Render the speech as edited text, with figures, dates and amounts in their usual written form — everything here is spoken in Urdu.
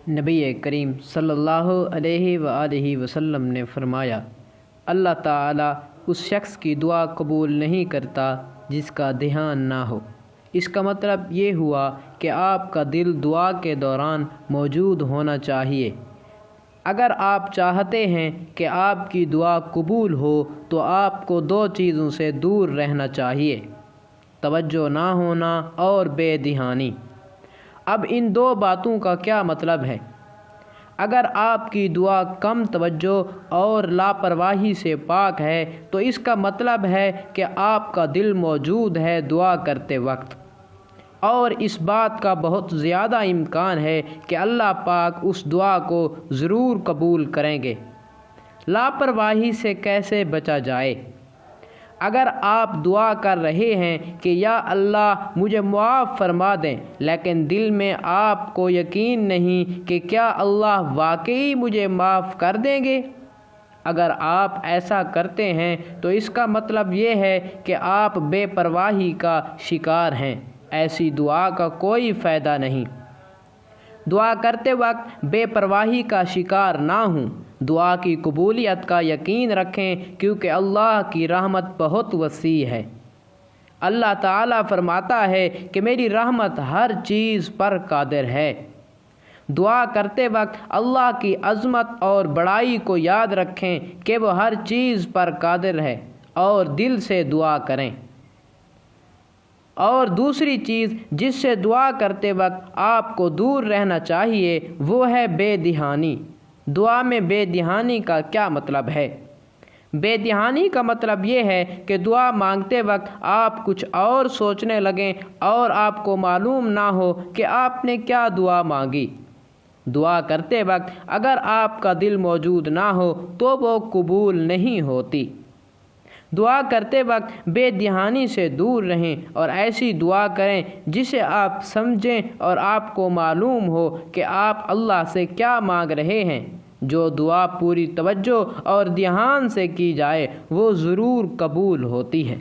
نبی کریم صلی اللہ علیہ وآلہ وسلم نے فرمایا، اللہ تعالیٰ اس شخص کی دعا قبول نہیں کرتا جس کا دھیان نہ ہو۔ اس کا مطلب یہ ہوا کہ آپ کا دل دعا کے دوران موجود ہونا چاہیے۔ اگر آپ چاہتے ہیں کہ آپ کی دعا قبول ہو تو آپ کو دو چیزوں سے دور رہنا چاہیے: توجہ نہ ہونا اور بے دھیانی۔ اب ان دو باتوں کا کیا مطلب ہے؟ اگر آپ کی دعا کم توجہ اور لاپرواہی سے پاک ہے تو اس کا مطلب ہے کہ آپ کا دل موجود ہے دعا کرتے وقت، اور اس بات کا بہت زیادہ امکان ہے کہ اللہ پاک اس دعا کو ضرور قبول کریں گے۔ لاپرواہی سے کیسے بچا جائے؟ اگر آپ دعا کر رہے ہیں کہ یا اللہ مجھے معاف فرما دیں، لیکن دل میں آپ کو یقین نہیں کہ کیا اللہ واقعی مجھے معاف کر دیں گے، اگر آپ ایسا کرتے ہیں تو اس کا مطلب یہ ہے کہ آپ بے پرواہی کا شکار ہیں۔ ایسی دعا کا کوئی فائدہ نہیں۔ دعا کرتے وقت بے پرواہی کا شکار نہ ہوں۔ دعا کی قبولیت کا یقین رکھیں کیونکہ اللہ کی رحمت بہت وسیع ہے۔ اللہ تعالیٰ فرماتا ہے کہ میری رحمت ہر چیز پر قادر ہے۔ دعا کرتے وقت اللہ کی عظمت اور بڑائی کو یاد رکھیں کہ وہ ہر چیز پر قادر ہے، اور دل سے دعا کریں۔ اور دوسری چیز جس سے دعا کرتے وقت آپ کو دور رہنا چاہیے وہ ہے بے دھیانی۔ دعا میں بے دھیانی کا کیا مطلب ہے؟ بے دھیانی کا مطلب یہ ہے کہ دعا مانگتے وقت آپ کچھ اور سوچنے لگیں اور آپ کو معلوم نہ ہو کہ آپ نے کیا دعا مانگی۔ دعا کرتے وقت اگر آپ کا دل موجود نہ ہو تو وہ قبول نہیں ہوتی۔ دعا کرتے وقت بے دھیانی سے دور رہیں اور ایسی دعا کریں جسے آپ سمجھیں اور آپ کو معلوم ہو کہ آپ اللہ سے کیا مانگ رہے ہیں۔ جو دعا پوری توجہ اور دھیان سے کی جائے وہ ضرور قبول ہوتی ہے۔